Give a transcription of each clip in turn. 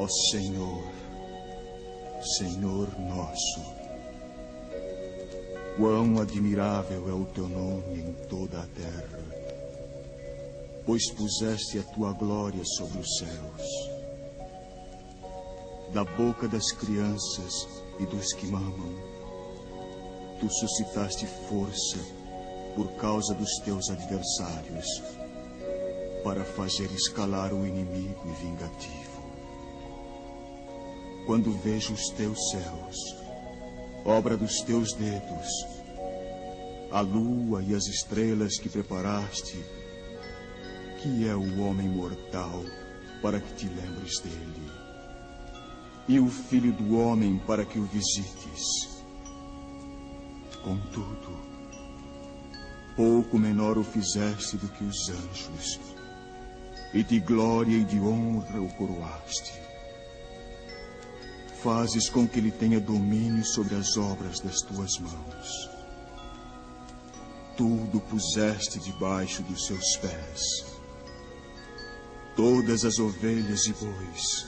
Ó Senhor, Senhor nosso, quão admirável é o teu nome em toda a terra, pois puseste a tua glória sobre os céus. Da boca das crianças e dos que mamam, tu suscitaste força por causa dos teus adversários, para fazer escalar o inimigo e vingativo. Quando vejo os teus céus, obra dos teus dedos, a lua e as estrelas que preparaste, que é o homem mortal para que te lembres dele, e o filho do homem para que o visites. Contudo, pouco menor o fizeste do que os anjos, e de glória e de honra o coroaste. Fazes com que ele tenha domínio sobre as obras das tuas mãos. Tudo puseste debaixo dos seus pés. Todas as ovelhas e bois,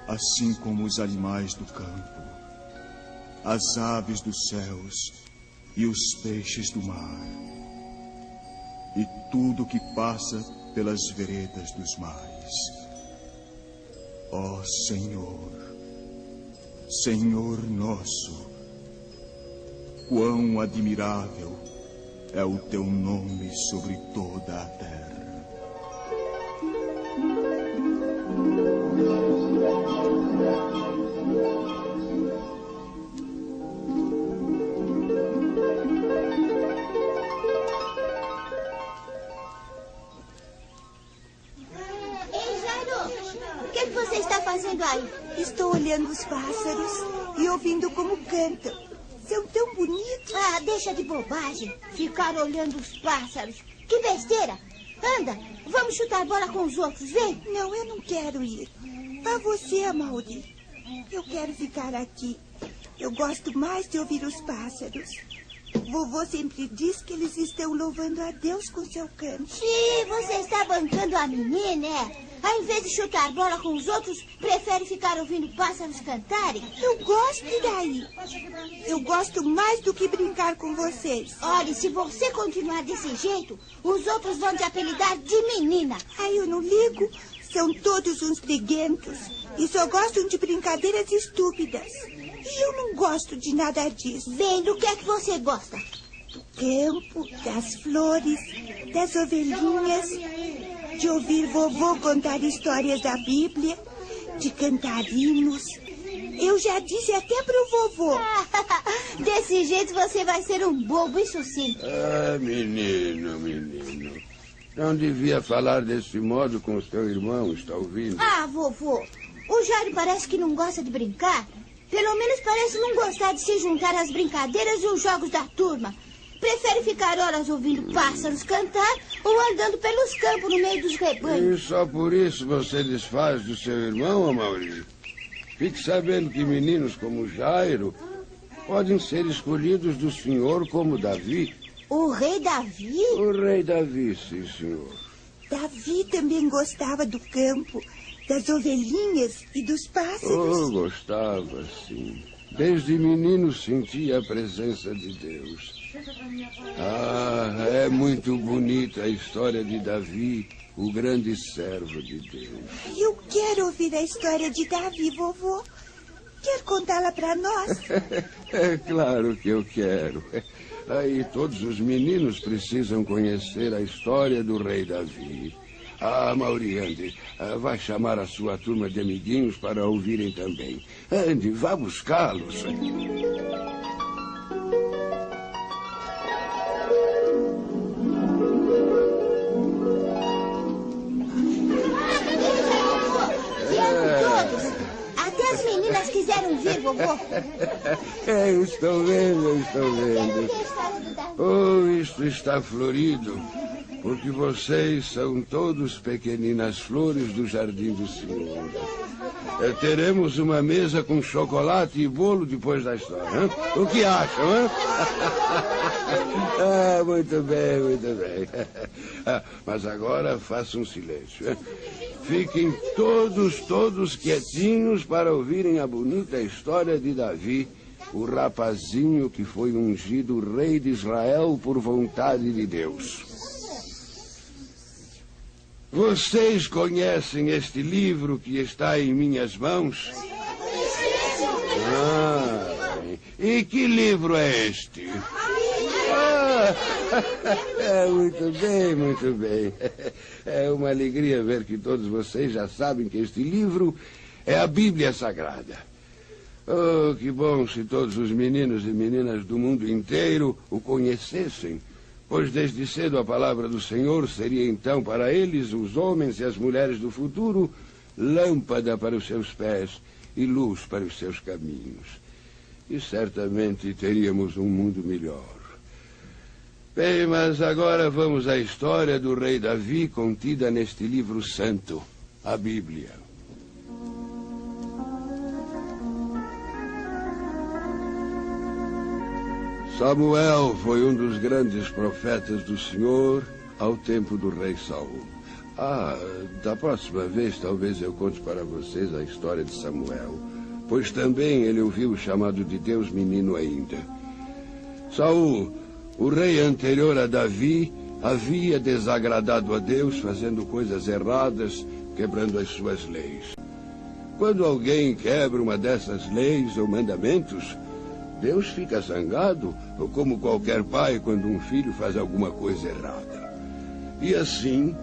assim como os animais do campo, as aves dos céus e os peixes do mar, e tudo que passa pelas veredas dos mares. Ó Senhor, Senhor nosso, quão admirável é o teu nome sobre toda a terra. Ei, Jairo, o que você está fazendo aí? Estou olhando os pássaros e ouvindo como cantam. São tão bonitos. Ah, deixa de bobagem. Ficar olhando os pássaros. Que besteira. Anda, vamos chutar bola com os outros, vem. Não, eu não quero ir. Vá você, Amaury. Eu quero ficar aqui. Eu gosto mais de ouvir os pássaros. Vovô sempre diz que eles estão louvando a Deus com seu canto. Sim, você está bancando a menina, é? Ao invés de chutar bola com os outros, prefere ficar ouvindo pássaros cantarem? Eu gosto daí. Eu gosto mais do que brincar com vocês. Olha, se você continuar desse jeito, os outros vão te apelidar de menina. Ai, eu não ligo. São todos uns briguentos e só gostam de brincadeiras estúpidas. E eu não gosto de nada disso. Bem, do que é que você gosta? Do campo, das flores, das ovelhinhas, de ouvir vovô contar histórias da Bíblia, de cantar hinos. Eu já disse até pro vovô. Desse jeito você vai ser um bobo e sucinto. Ah, menino. Não devia falar desse modo com o seu irmão, está ouvindo? Ah, vovô, o Jairo parece que não gosta de brincar. Pelo menos parece não gostar de se juntar às brincadeiras e os jogos da turma. Prefere ficar horas ouvindo pássaros cantar ou andando pelos campos no meio dos rebanhos. E só por isso você desfaz do seu irmão, Amaury? Fique sabendo que meninos como Jairo podem ser escolhidos do senhor como Davi. O rei Davi? O rei Davi, sim, senhor. Davi também gostava do campo, das ovelhinhas e dos pássaros. Oh, gostava, sim. Desde menino sentia a presença de Deus. Ah, é muito bonita a história de Davi, o grande servo de Deus. Eu quero ouvir a história de Davi, vovô. Quer contá-la para nós? É claro que eu quero. Aí todos os meninos precisam conhecer a história do rei Davi. Ah, Amaury, ande. Vai chamar a sua turma de amiguinhos para ouvirem também. Ande, vá buscá-los. Até as meninas quiseram vir, vovô. Eu estou vendo. Oh, isto está florido, porque vocês são todos pequeninas flores do jardim do Senhor. Teremos uma mesa com chocolate e bolo depois da história, hein? O que acham, hein? Ah, muito bem. Mas agora façam silêncio, hein? Fiquem todos quietinhos para ouvirem a bonita história de Davi, o rapazinho que foi ungido rei de Israel por vontade de Deus. Vocês conhecem este livro que está em minhas mãos? E que livro é este? Muito bem. É uma alegria ver que todos vocês já sabem que este livro é a Bíblia Sagrada. Oh, que bom se todos os meninos e meninas do mundo inteiro o conhecessem, pois desde cedo a palavra do Senhor seria então para eles, os homens e as mulheres do futuro, lâmpada para os seus pés e luz para os seus caminhos. E certamente teríamos um mundo melhor. Bem, mas agora vamos à história do rei Davi contida neste livro santo, a Bíblia. Samuel foi um dos grandes profetas do Senhor ao tempo do rei Saul. Da próxima vez talvez eu conte para vocês a história de Samuel, pois também ele ouviu o chamado de Deus menino ainda. Saul, o rei anterior a Davi, havia desagradado a Deus fazendo coisas erradas, quebrando as suas leis. Quando alguém quebra uma dessas leis ou mandamentos, Deus fica zangado, ou como qualquer pai quando um filho faz alguma coisa errada. E assim,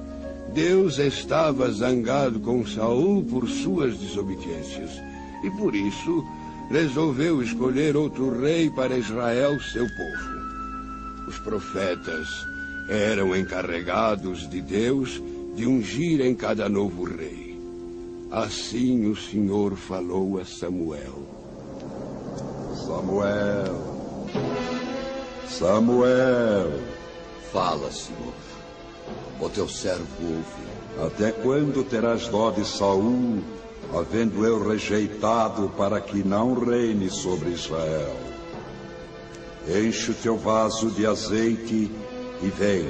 Deus estava zangado com Saul por suas desobediências, e por isso resolveu escolher outro rei para Israel, seu povo. Os profetas eram encarregados de Deus de ungirem cada novo rei. Assim o Senhor falou a Samuel. Samuel. Fala, Senhor. O teu servo ouve. Até quando terás dó de Saul, havendo eu rejeitado para que não reine sobre Israel? Enche o teu vaso de azeite e vem.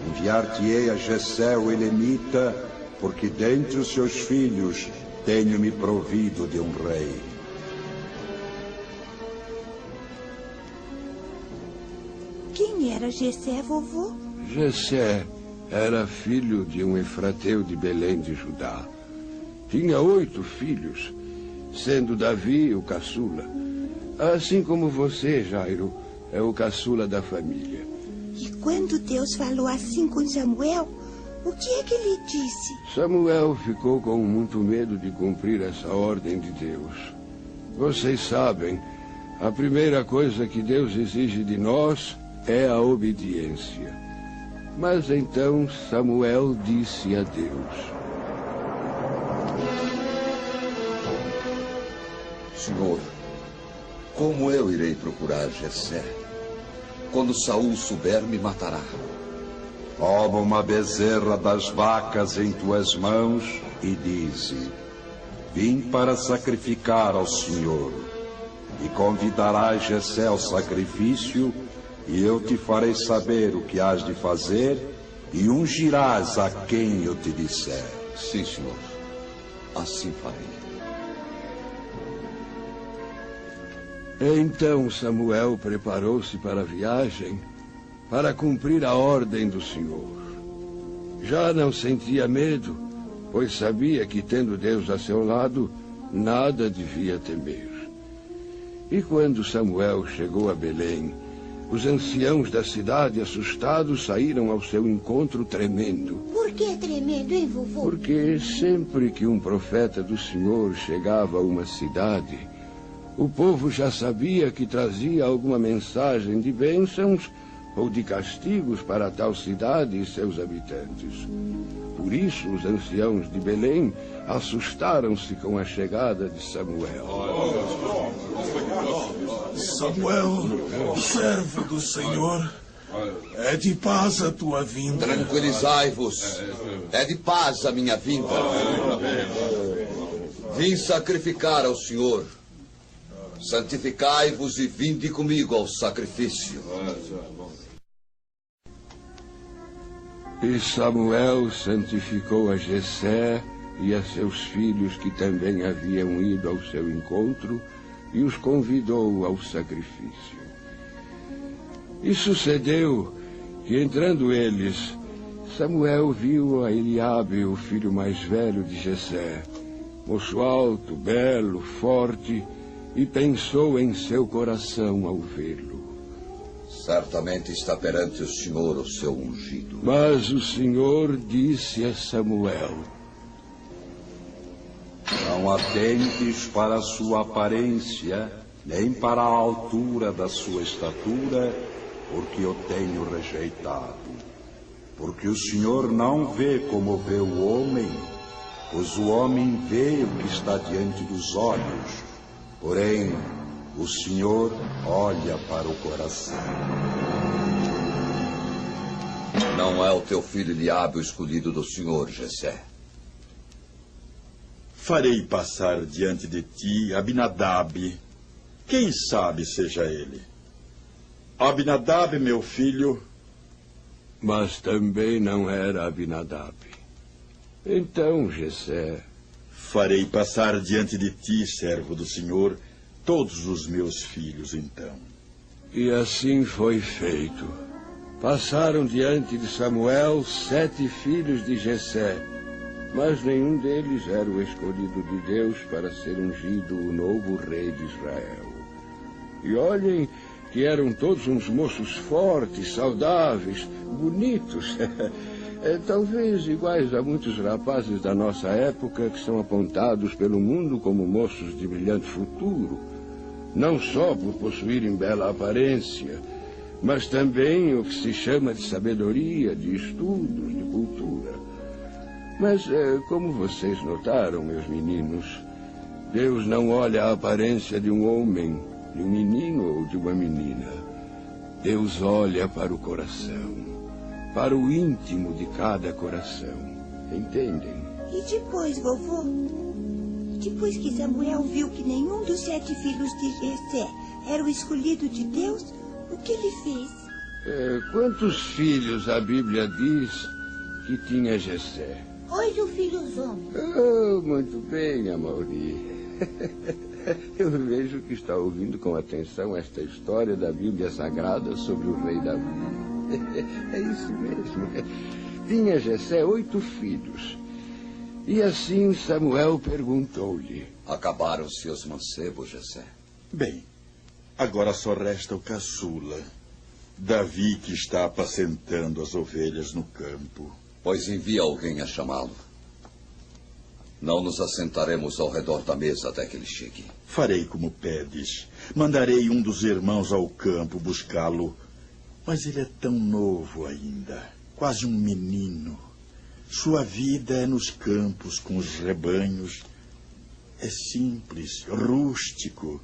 Enviar-te-ei a Jessé o Elenita, porque dentre os seus filhos tenho-me provido de um rei. Quem era Jessé, vovô? Jessé era filho de um efrateu de Belém de Judá. Tinha 8 filhos, sendo Davi o caçula. Assim como você, Jairo, é o caçula da família. E quando Deus falou assim com Samuel, o que é que ele disse? Samuel ficou com muito medo de cumprir essa ordem de Deus. Vocês sabem, a primeira coisa que Deus exige de nós é a obediência. Mas então Samuel disse a Deus: Senhor, como eu irei procurar Jessé? Quando Saul souber, me matará. Toma uma bezerra das vacas em tuas mãos e dize: vim para sacrificar ao Senhor. E convidarás Jessé ao sacrifício, e eu te farei saber o que hás de fazer, e ungirás a quem eu te disser. Sim, Senhor. Assim farei. Então Samuel preparou-se para a viagem, para cumprir a ordem do Senhor. Já não sentia medo, pois sabia que, tendo Deus a seu lado, nada devia temer. E quando Samuel chegou a Belém, os anciãos da cidade, assustados, saíram ao seu encontro tremendo. Por que tremendo, hein, vovô? Porque sempre que um profeta do Senhor chegava a uma cidade, o povo já sabia que trazia alguma mensagem de bênçãos ou de castigos para tal cidade e seus habitantes. Por isso, os anciãos de Belém assustaram-se com a chegada de Samuel. Samuel, servo do Senhor, é de paz a tua vinda. Tranquilizai-vos. É de paz a minha vinda. Vim sacrificar ao Senhor. Santificai-vos e vinde comigo ao sacrifício. E Samuel santificou a Jessé e a seus filhos que também haviam ido ao seu encontro e os convidou ao sacrifício. E sucedeu que, entrando eles, Samuel viu a Eliabe, o filho mais velho de Jessé, moço alto, belo, forte, e pensou em seu coração ao vê-lo. Certamente está perante o Senhor o seu ungido. Mas o Senhor disse a Samuel: Não atentes para a sua aparência, nem para a altura da sua estatura, porque eu tenho rejeitado. Porque o Senhor não vê como vê o homem, pois o homem vê o que está diante dos olhos. Porém, o Senhor olha para o coração. Não é o teu filho Eliabe o escolhido do Senhor, Jessé? Farei passar diante de ti Abinadab. Quem sabe seja ele. Abinadab, meu filho. Mas também não era Abinadab. Então, Jessé: Farei passar diante de ti, servo do Senhor, todos os meus filhos, então. E assim foi feito. Passaram diante de Samuel 7 filhos de Jessé, mas nenhum deles era o escolhido de Deus para ser ungido o novo rei de Israel. E olhem que eram todos uns moços fortes, saudáveis, bonitos, talvez iguais a muitos rapazes da nossa época que são apontados pelo mundo como moços de brilhante futuro, não só por possuírem bela aparência, mas também o que se chama de sabedoria, de estudos, de cultura. Mas, como vocês notaram, meus meninos, Deus não olha a aparência de um homem, de um menino ou de uma menina. Deus olha para o coração, para o íntimo de cada coração. Entendem? E depois, vovô? Depois que Samuel viu que nenhum dos 7 filhos de Jessé era o escolhido de Deus, o que ele fez? Quantos filhos a Bíblia diz que tinha Jessé? 8 filhos homens. Oh, muito bem, Amaury. Eu vejo que está ouvindo com atenção esta história da Bíblia Sagrada sobre o rei Davi. É isso mesmo. Tinha Jessé 8 filhos. E assim Samuel perguntou-lhe: Acabaram-se os mancebos, Jessé? Bem, agora só resta o caçula, Davi, que está apacentando as ovelhas no campo. Pois envia alguém a chamá-lo. Não nos assentaremos ao redor da mesa até que ele chegue. Farei como pedes. Mandarei um dos irmãos ao campo buscá-lo. Mas ele é tão novo ainda, quase um menino. Sua vida é nos campos, com os rebanhos. É simples, rústico,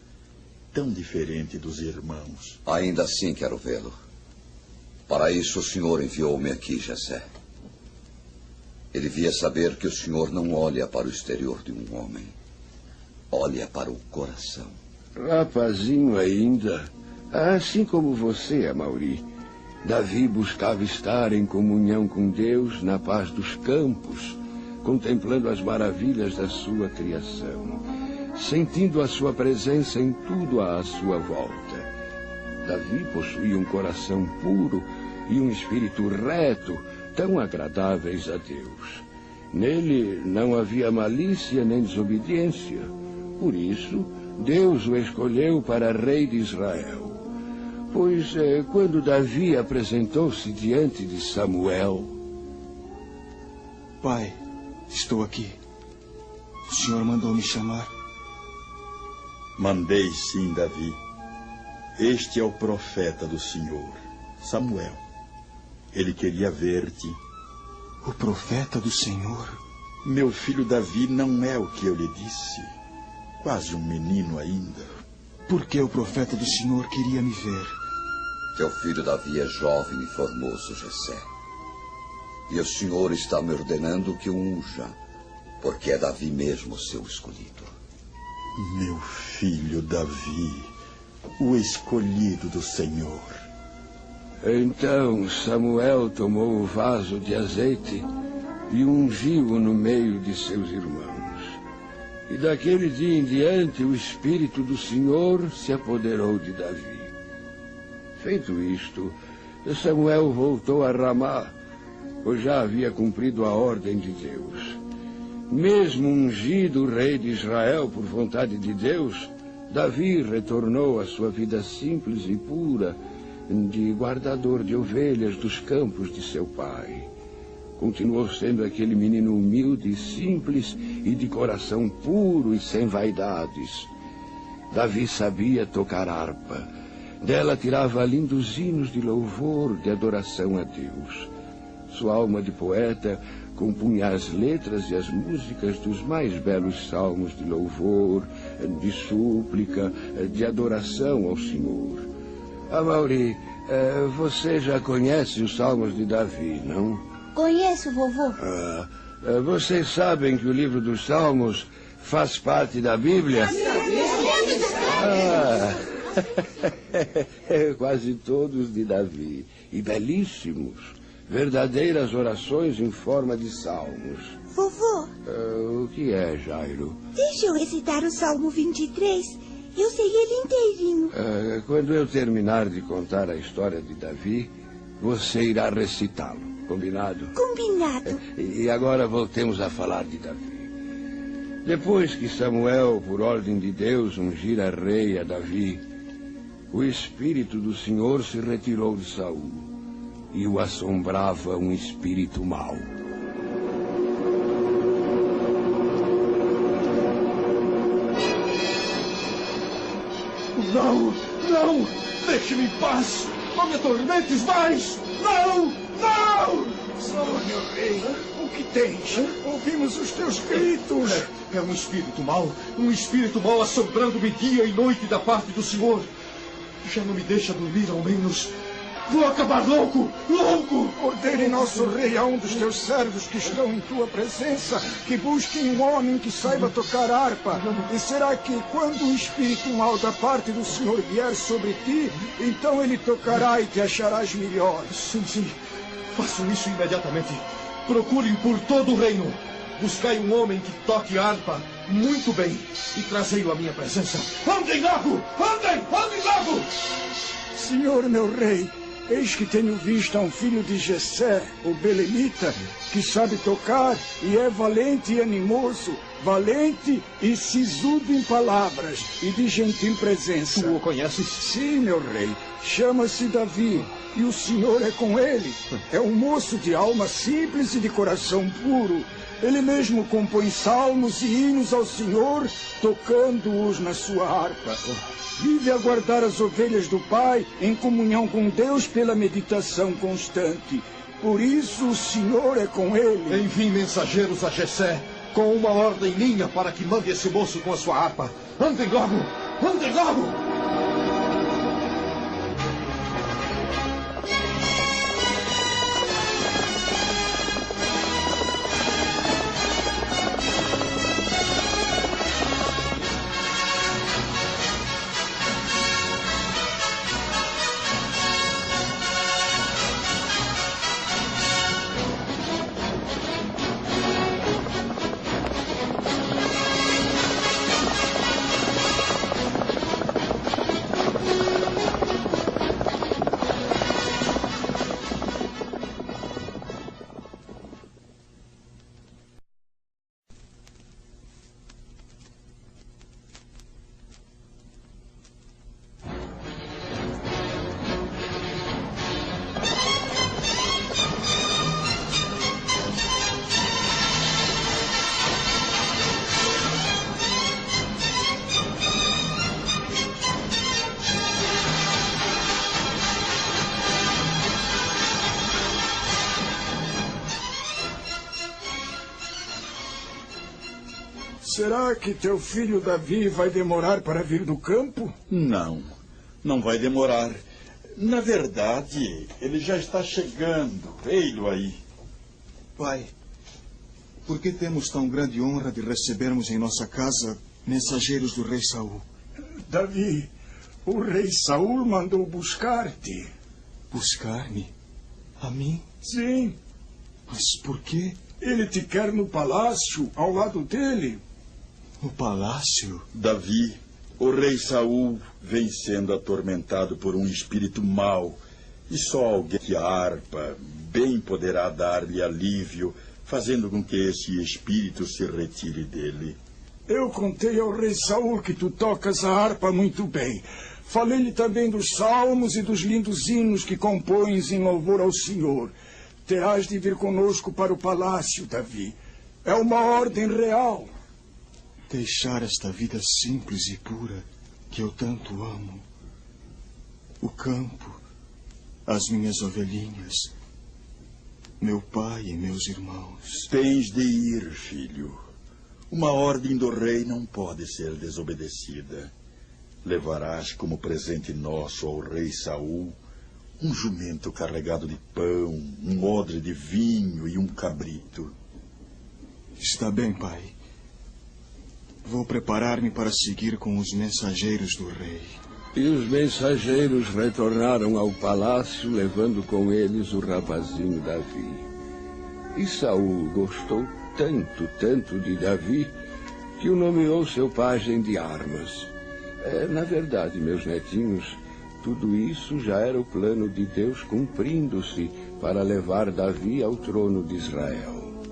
tão diferente dos irmãos. Ainda assim quero vê-lo. Para isso o Senhor enviou-me aqui, Jessé. Ele devia saber que o Senhor não olha para o exterior de um homem. Olha para o coração. Rapazinho ainda, assim como você, Amaury, Davi buscava estar em comunhão com Deus na paz dos campos, contemplando as maravilhas da sua criação, sentindo a sua presença em tudo à sua volta. Davi possuía um coração puro e um espírito reto, tão agradáveis a Deus. Nele não havia malícia nem desobediência. Por isso, Deus o escolheu para rei de Israel. Pois, quando Davi apresentou-se diante de Samuel... Pai, estou aqui. O Senhor mandou me chamar. Mandei sim, Davi. Este é o profeta do Senhor, Samuel. Ele queria ver-te. O profeta do Senhor? Meu filho Davi não é o que eu lhe disse. Quase um menino ainda. Por que o profeta do Senhor queria me ver? Teu filho Davi é jovem e formoso, Jessé. E o Senhor está me ordenando que o unja, porque é Davi mesmo o seu escolhido. Meu filho Davi, o escolhido do Senhor. Então Samuel tomou o vaso de azeite e ungiu-o no meio de seus irmãos. E daquele dia em diante o Espírito do Senhor se apoderou de Davi. Feito isto, Samuel voltou a Ramá, pois já havia cumprido a ordem de Deus. Mesmo ungido rei de Israel por vontade de Deus, Davi retornou à sua vida simples e pura, de guardador de ovelhas dos campos de seu pai. Continuou sendo aquele menino humilde e simples e de coração puro e sem vaidades. Davi sabia tocar harpa. Dela tirava lindos hinos de louvor, de adoração a Deus. Sua alma de poeta compunha as letras e as músicas dos mais belos salmos de louvor, de súplica, de adoração ao Senhor. Amaury, você já conhece os salmos de Davi, não? Conheço, vovô. Vocês sabem que o livro dos Salmos faz parte da Bíblia? Quase todos de Davi. E belíssimos. Verdadeiras orações em forma de salmos. Vovô. O que é, Jairo? Deixa eu recitar o Salmo 23. Eu sei ele inteirinho. Quando eu terminar de contar a história de Davi, você irá recitá-lo. Combinado? Combinado. E agora voltemos a falar de Davi. Depois que Samuel, por ordem de Deus, ungira rei a Davi, o Espírito do Senhor se retirou de Saul e o assombrava um espírito mau. Não, não! Deixe-me em paz! Não me atormentes mais! Não! Não! Oh, meu rei, o que tens? Ouvimos os teus gritos. É um espírito mau assombrando-me dia e noite da parte do Senhor. Já não me deixa dormir, ao menos. Vou acabar louco! Louco! Ordene nosso rei a um dos teus servos que estão em tua presença que busquem um homem que saiba tocar harpa. E será que quando o espírito mau da parte do Senhor vier sobre ti, então ele tocará e te acharás melhor? Sim. Façam isso imediatamente. Procurem por todo o reino. Buscai um homem que toque harpa muito bem e trazei-o à minha presença. Andem logo! Andem logo! Senhor meu rei, eis que tenho visto a um filho de Jessé, o belemita, que sabe tocar e é valente e animoso, valente e sisudo em palavras e de gentil presença. Tu o conheces? Sim, meu rei. Chama-se Davi e o Senhor é com ele. É um moço de alma simples e de coração puro. Ele mesmo compõe salmos e hinos ao Senhor, tocando-os na sua harpa. Vive a guardar as ovelhas do Pai em comunhão com Deus pela meditação constante. Por isso o Senhor é com ele. Enviem mensageiros a Jessé com uma ordem minha para que mande esse moço com a sua harpa. Andem logo! Andem logo! Será que teu filho Davi vai demorar para vir do campo? Não vai demorar. Na verdade, ele já está chegando. Ei-lo aí. Pai, por que temos tão grande honra de recebermos em nossa casa mensageiros do rei Saul? Davi, o rei Saul mandou buscar-te. Buscar-me? A mim? Sim. Mas por quê? Ele te quer no palácio, ao lado dele. No palácio? Davi, o rei Saul vem sendo atormentado por um espírito mau. E só alguém que a harpa bem poderá dar-lhe alívio, fazendo com que esse espírito se retire dele. Eu contei ao rei Saul que tu tocas a harpa muito bem. Falei-lhe também dos salmos e dos lindos hinos que compões em louvor ao Senhor. Terás de vir conosco para o palácio, Davi. É uma ordem real. Deixar esta vida simples e pura que eu tanto amo. O campo, as minhas ovelhinhas, meu pai e meus irmãos. Tens de ir, filho. Uma ordem do rei não pode ser desobedecida. Levarás como presente nosso ao rei Saul um jumento carregado de pão, um odre de vinho e um cabrito. Está bem, pai. Vou preparar-me para seguir com os mensageiros do rei. E os mensageiros retornaram ao palácio, levando com eles o rapazinho Davi. E Saul gostou tanto de Davi, que o nomeou seu pajem de armas. Na verdade, meus netinhos, tudo isso já era o plano de Deus cumprindo-se para levar Davi ao trono de Israel.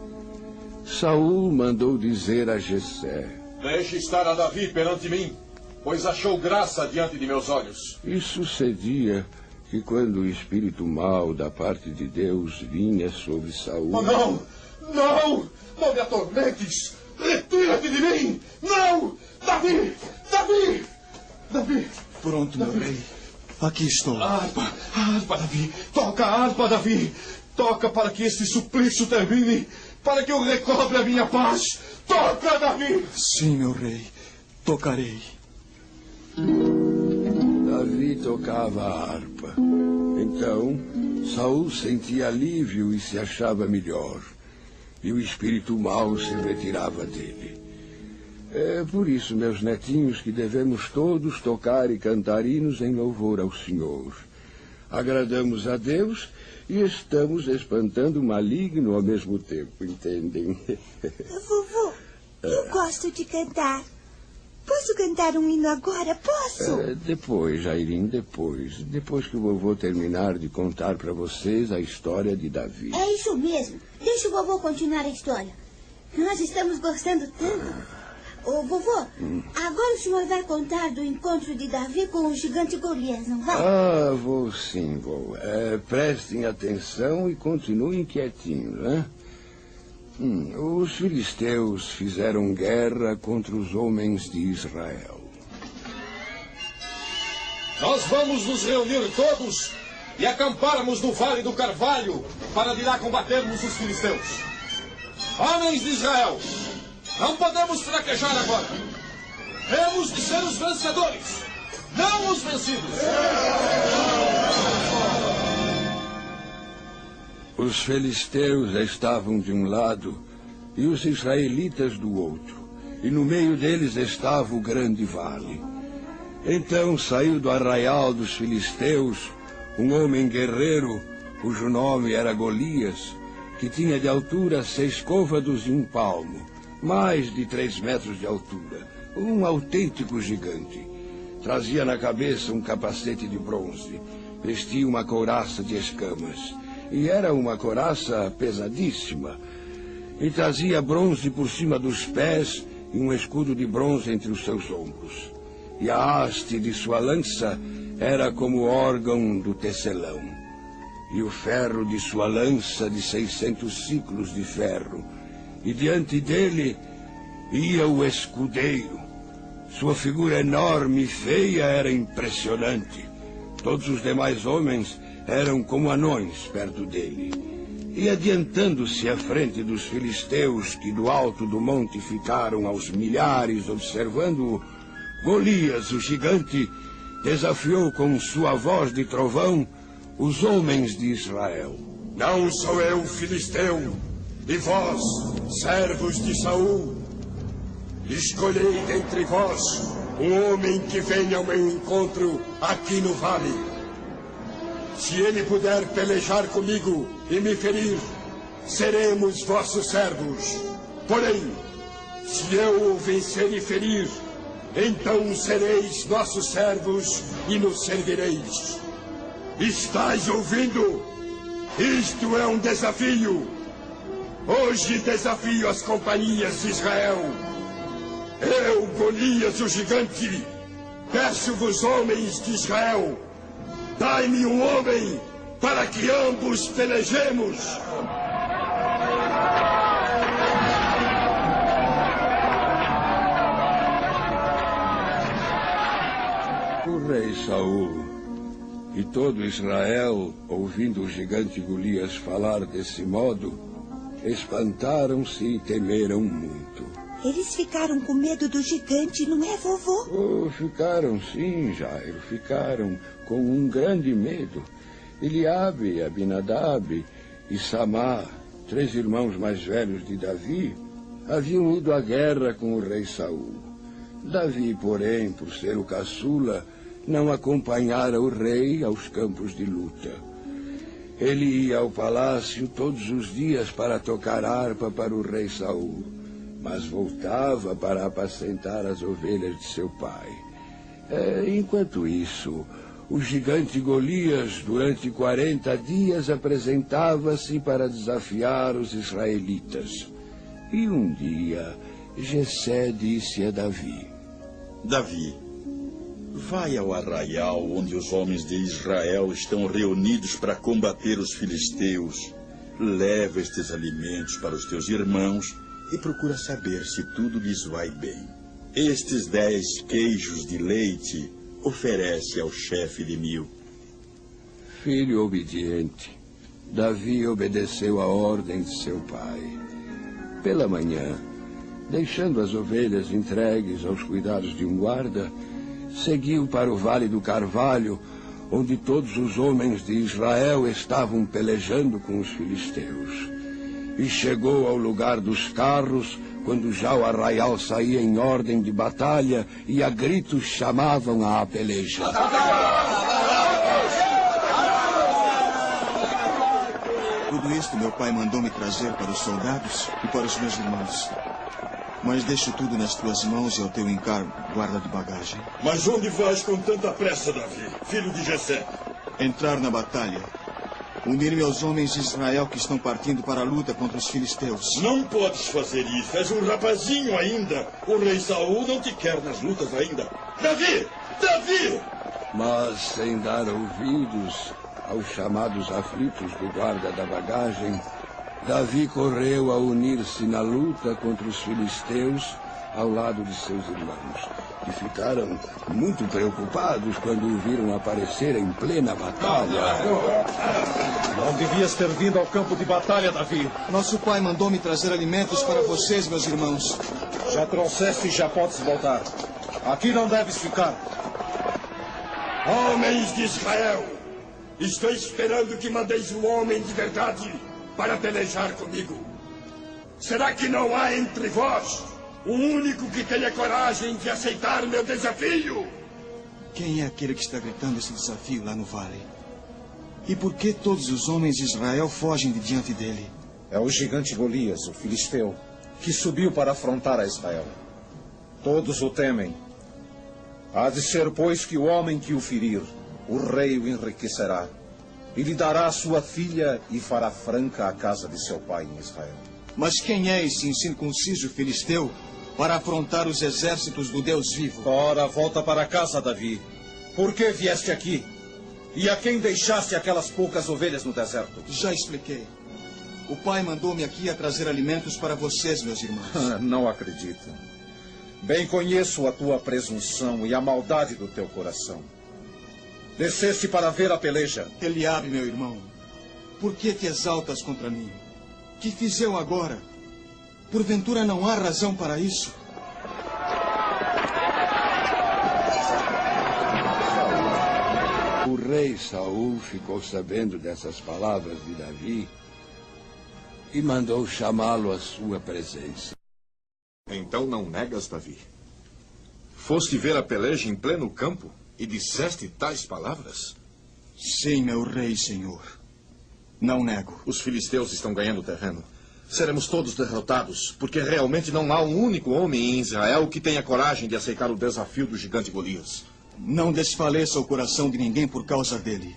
Saul mandou dizer a Jessé: Deixe estar a Davi perante mim, pois achou graça diante de meus olhos. E sucedia que quando o espírito mau da parte de Deus vinha sobre Saul... Oh, não! Não! Não me atormentes! Retira-te de mim! Não! Davi! Davi! Davi! Pronto, meu rei. Aqui estou. A harpa, Davi! Toca a harpa, Davi! Toca para que este suplício termine! Para que eu recobre a minha paz! Toca, Davi! Sim, meu rei. Tocarei. Davi tocava a harpa. Então, Saul sentia alívio e se achava melhor. E o espírito mau se retirava dele. É por isso, meus netinhos, que devemos todos tocar e cantar hinos em louvor ao Senhor. Agradamos a Deus e estamos espantando o maligno ao mesmo tempo, entendem? Vovô, eu gosto de cantar. Posso cantar um hino agora? Posso? Depois, Jairim, depois. Depois que o vovô terminar de contar para vocês a história de Davi. É isso mesmo. Deixa o vovô continuar a história. Nós estamos gostando tanto. Ô, vovô, agora o senhor vai contar do encontro de Davi com o gigante Golias, não vai? Vou sim, vou. Prestem atenção e continuem quietinhos, né? Os filisteus fizeram guerra contra os homens de Israel. Nós vamos nos reunir todos e acamparmos no Vale do Carvalho para de lá combatermos os filisteus. Homens de Israel, não podemos fraquejar agora. Temos de ser os vencedores, não os vencidos. Os filisteus estavam de um lado e os israelitas do outro, e no meio deles estava o grande vale. Então saiu do arraial dos filisteus um homem guerreiro, cujo nome era Golias, que tinha de altura 6 côvados e 1 palmo, mais de 3 metros de altura, um autêntico gigante. Trazia na cabeça um capacete de bronze, vestia uma couraça de escamas, e era uma couraça pesadíssima, e trazia bronze por cima dos pés e um escudo de bronze entre os seus ombros. E a haste de sua lança era como o órgão do tecelão, e o ferro de sua lança de 600 ciclos de ferro, e diante dele ia o escudeiro. Sua figura enorme e feia era impressionante. Todos os demais homens eram como anões perto dele. E adiantando-se à frente dos filisteus, que do alto do monte ficaram aos milhares observando-o, Golias, o gigante, desafiou com sua voz de trovão os homens de Israel. Não sou eu filisteu, e vós, servos de Saul. Escolhei dentre vós um homem que venha ao meu encontro aqui no vale. Se ele puder pelejar comigo e me ferir, seremos vossos servos. Porém, se eu o vencer e ferir, então sereis nossos servos e nos servireis. Estais ouvindo? Isto é um desafio. Hoje desafio as companhias de Israel. Eu, Golias, o gigante, peço-vos, homens de Israel, dai-me um homem para que ambos pelejemos. O rei Saul e todo Israel, ouvindo o gigante Golias falar desse modo, espantaram-se e temeram muito. Eles ficaram com medo do gigante, não é, vovô? Oh, ficaram sim, Jairo, ficaram com um grande medo. Eliabe, Abinadab e Samá, 3 irmãos mais velhos de Davi, haviam ido à guerra com o rei Saul. Davi, porém, por ser o caçula, não acompanhara o rei aos campos de luta. Ele ia ao palácio todos os dias para tocar harpa para o rei Saul, mas voltava para apacentar as ovelhas de seu pai. Enquanto isso, o gigante Golias, durante 40 dias, apresentava-se para desafiar os israelitas. E um dia, Jessé disse a Davi: Davi, vai ao arraial onde os homens de Israel estão reunidos para combater os filisteus. Leva estes alimentos para os teus irmãos e procura saber se tudo lhes vai bem. Estes 10 queijos de leite oferece ao chefe de 1000. Filho obediente, Davi obedeceu à ordem de seu pai. Pela manhã, deixando as ovelhas entregues aos cuidados de um guarda, seguiu para o Vale do Carvalho, onde todos os homens de Israel estavam pelejando com os filisteus. E chegou ao lugar dos carros, quando já o arraial saía em ordem de batalha e a gritos chamavam à peleja. Tudo isto meu pai mandou-me trazer para os soldados e para os meus irmãos. Mas deixo tudo nas tuas mãos e ao teu encargo, guarda de bagagem. Mas onde vais com tanta pressa, Davi, filho de Jessé? Entrar na batalha. Unir-me aos homens de Israel que estão partindo para a luta contra os filisteus. Não podes fazer isso. És um rapazinho ainda. O rei Saul não te quer nas lutas ainda. Davi! Davi! Mas, sem dar ouvidos aos chamados aflitos do guarda da bagagem, Davi correu a unir-se na luta contra os filisteus ao lado de seus irmãos, que ficaram muito preocupados quando o viram aparecer em plena batalha. Não devias ter vindo ao campo de batalha, Davi. Nosso pai mandou-me trazer alimentos para vocês, meus irmãos. Já trouxeste e já podes voltar. Aqui não deves ficar. Homens de Israel, estou esperando que mandeis um homem de verdade para pelejar comigo. Será que não há entre vós um único que tenha coragem de aceitar meu desafio? Quem é aquele que está gritando esse desafio lá no vale? E por que todos os homens de Israel fogem de diante dele? É o gigante Golias, o filisteu, que subiu para afrontar a Israel. Todos o temem. Há de ser, pois, que o homem que o ferir, o rei o enriquecerá, e lhe dará sua filha e fará franca a casa de seu pai em Israel. Mas quem é esse incircunciso filisteu para afrontar os exércitos do Deus vivo? Ora, volta para casa, Davi. Por que vieste aqui? E a quem deixaste aquelas poucas ovelhas no deserto? Já expliquei. O pai mandou-me aqui a trazer alimentos para vocês, meus irmãos. Não acredito. Bem conheço a tua presunção e a maldade do teu coração. Desceste para ver a peleja. Eliabe, meu irmão, por que te exaltas contra mim? Que fiz eu agora? Porventura não há razão para isso? O rei Saul ficou sabendo dessas palavras de Davi e mandou chamá-lo à sua presença. Então não negas, Davi? Foste ver a peleja em pleno campo e disseste tais palavras? Sim, meu rei, senhor. Não nego. Os filisteus estão ganhando terreno. Seremos todos derrotados, porque realmente não há um único homem em Israel que tenha coragem de aceitar o desafio do gigante Golias. Não desfaleça o coração de ninguém por causa dele.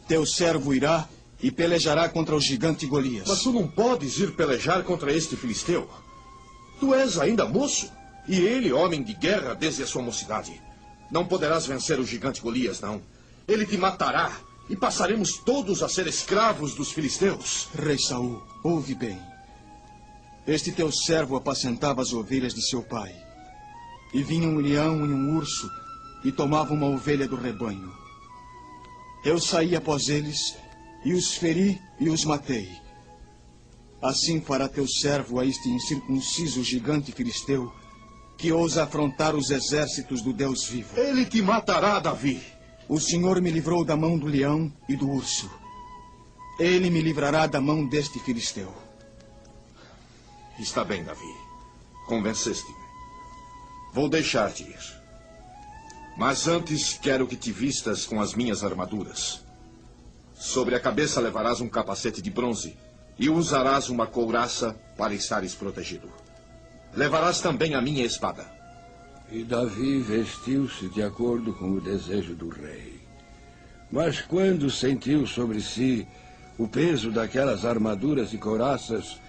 Teu servo irá e pelejará contra o gigante Golias. Mas tu não podes ir pelejar contra este filisteu. Tu és ainda moço, e ele homem de guerra desde a sua mocidade. Não poderás vencer o gigante Golias, não. Ele te matará, e passaremos todos a ser escravos dos filisteus. Rei Saul, ouve bem. Este teu servo apacentava as ovelhas de seu pai. E vinha um leão e um urso, e tomava uma ovelha do rebanho. Eu saí após eles, e os feri e os matei. Assim fará teu servo a este incircunciso gigante filisteu, que ousa afrontar os exércitos do Deus vivo. Ele te matará, Davi. O Senhor me livrou da mão do leão e do urso. Ele me livrará da mão deste filisteu. Está bem, Davi. Convenceste-me. Vou deixar-te ir. Mas antes quero que te vistas com as minhas armaduras. Sobre a cabeça levarás um capacete de bronze e usarás uma couraça para estares protegido. Levarás também a minha espada. E Davi vestiu-se de acordo com o desejo do rei. Mas quando sentiu sobre si o peso daquelas armaduras e couraças,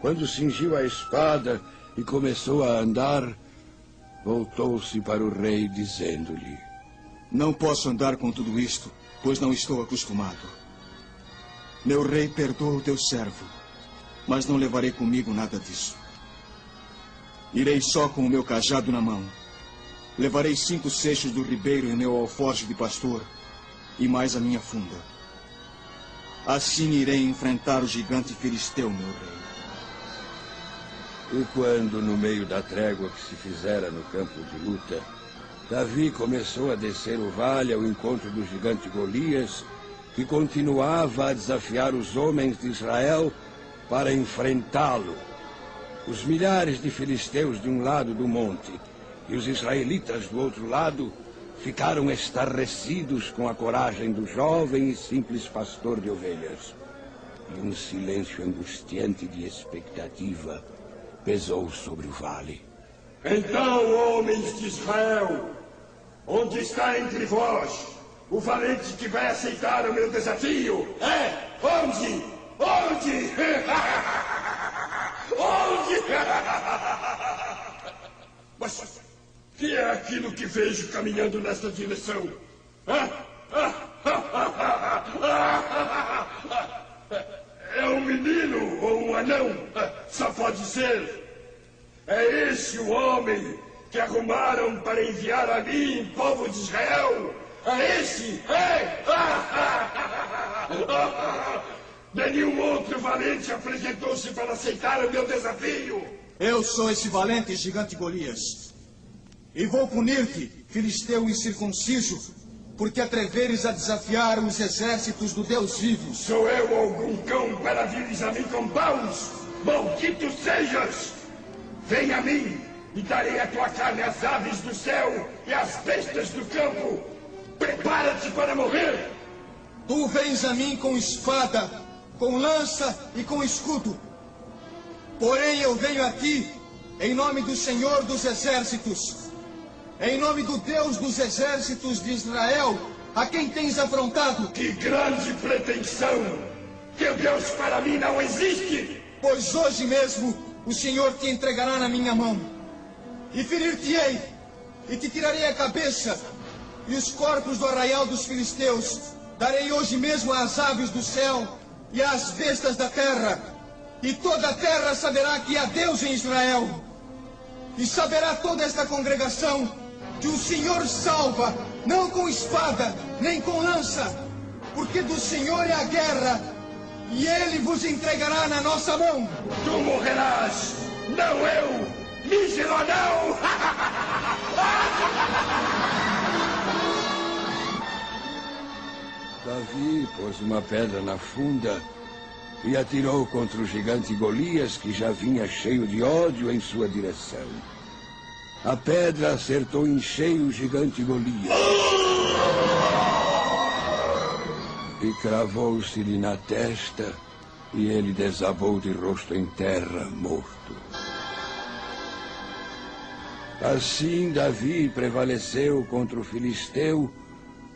quando cingiu a espada e começou a andar, voltou-se para o rei, dizendo-lhe: Não posso andar com tudo isto, pois não estou acostumado. Meu rei, perdoa o teu servo, mas não levarei comigo nada disso. Irei só com o meu cajado na mão. Levarei 5 seixos do ribeiro em meu alforje de pastor e mais a minha funda. Assim irei enfrentar o gigante filisteu, meu rei. E quando, no meio da trégua que se fizera no campo de luta, Davi começou a descer o vale ao encontro do gigante Golias, que continuava a desafiar os homens de Israel para enfrentá-lo. Os milhares de filisteus de um lado do monte e os israelitas do outro lado ficaram estarrecidos com a coragem do jovem e simples pastor de ovelhas. E um silêncio angustiante de expectativa pesou sobre o vale. Então, homens de Israel, onde está entre vós o valente que vai aceitar o meu desafio? Onde? Onde? Onde? Mas que é aquilo que vejo caminhando nesta direção? É um menino ou um anão? Só pode ser. É esse o homem que arrumaram para enviar a mim, povo de Israel? É esse? Nenhum outro valente apresentou-se para aceitar o meu desafio. Eu sou esse valente gigante Golias. E vou punir-te, filisteu incircunciso, porque atreveres a desafiar os exércitos do Deus vivo. Sou eu algum cão para vires a mim com paus? Maldito sejas! Vem a mim e darei a tua carne às aves do céu e às bestas do campo. Prepara-te para morrer! Tu vens a mim com espada, com lança e com escudo. Porém eu venho a ti em nome do Senhor dos Exércitos, em nome do Deus dos Exércitos de Israel, a quem tens afrontado. Que grande pretensão! Teu Deus para mim não existe! Pois hoje mesmo o Senhor te entregará na minha mão, e ferir-te-ei, e te tirarei a cabeça, e os corpos do arraial dos filisteus darei hoje mesmo às aves do céu e às bestas da terra, e toda a terra saberá que há Deus em Israel, e saberá toda esta congregação que o Senhor salva, não com espada, nem com lança, porque do Senhor é a guerra, e Ele vos entregará na nossa mão. Tu morrerás, não eu, mísero não! Davi pôs uma pedra na funda e atirou contra o gigante Golias, que já vinha cheio de ódio em sua direção. A pedra acertou em cheio o gigante Golias. E cravou-se-lhe na testa, e ele desabou de rosto em terra, morto. Assim Davi prevaleceu contra o filisteu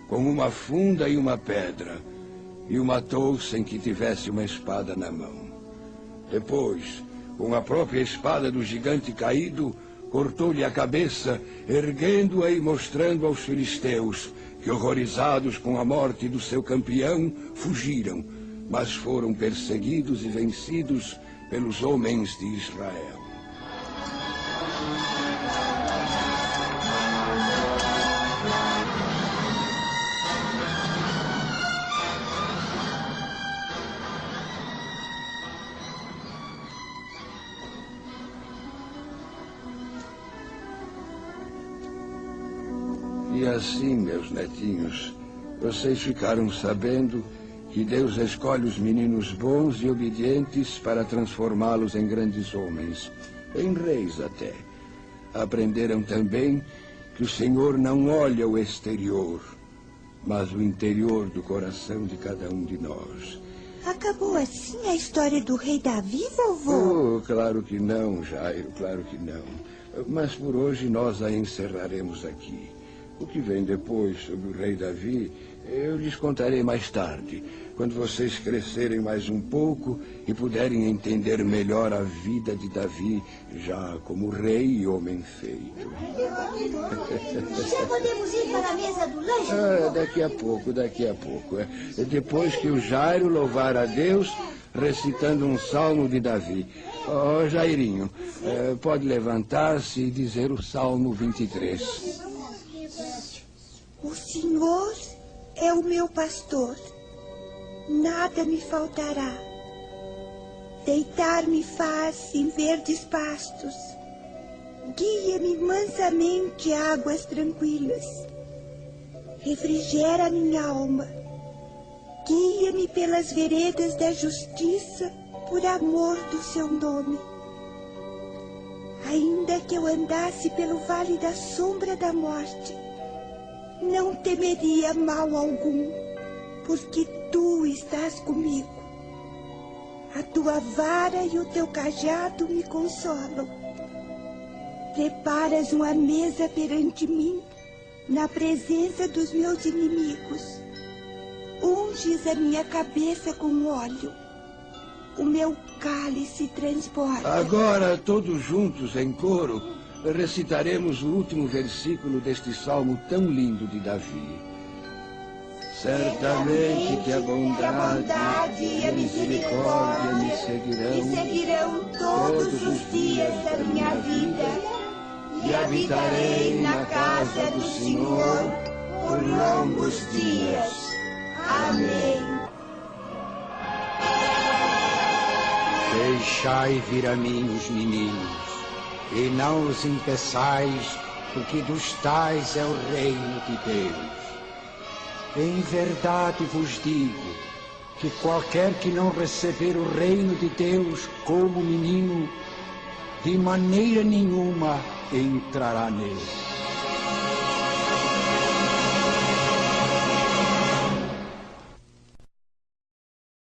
com uma funda e uma pedra, e o matou sem que tivesse uma espada na mão. Depois, com a própria espada do gigante caído, cortou-lhe a cabeça, erguendo-a e mostrando aos filisteus que, horrorizados com a morte do seu campeão, fugiram, mas foram perseguidos e vencidos pelos homens de Israel. E assim, meus netinhos, vocês ficaram sabendo que Deus escolhe os meninos bons e obedientes para transformá-los em grandes homens, em reis até. Aprenderam também que o Senhor não olha o exterior, mas o interior do coração de cada um de nós. Acabou assim a história do rei Davi, vovô? Oh, claro que não, Jairo, claro que não. Mas por hoje nós a encerraremos aqui. O que vem depois sobre o rei Davi, eu lhes contarei mais tarde, quando vocês crescerem mais um pouco e puderem entender melhor a vida de Davi, já como rei e homem feito. Já podemos ir para a mesa do lanche? Daqui a pouco. Depois que o Jairo louvar a Deus, recitando um salmo de Davi. Jairinho, pode levantar-se e dizer o Salmo 23. O Senhor é o meu pastor, nada me faltará. Deitar-me faz em verdes pastos, guia-me mansamente a águas tranquilas. Refrigera minha alma, guia-me pelas veredas da justiça, por amor do seu nome. Ainda que eu andasse pelo vale da sombra da morte, não temeria mal algum, porque tu estás comigo. A tua vara e o teu cajado me consolam. Preparas uma mesa perante mim, na presença dos meus inimigos. Unges a minha cabeça com óleo. O meu cálice transborda. Agora, todos juntos em coro, recitaremos o último versículo deste salmo tão lindo de Davi. Certamente que a bondade e a misericórdia me seguirão todos os dias da minha vida, e habitarei na casa do Senhor por longos dias. Amém. Deixai vir a mim os meninos, e não os impeçais, porque dos tais é o reino de Deus. Em verdade vos digo, que qualquer que não receber o reino de Deus como menino, de maneira nenhuma entrará nele.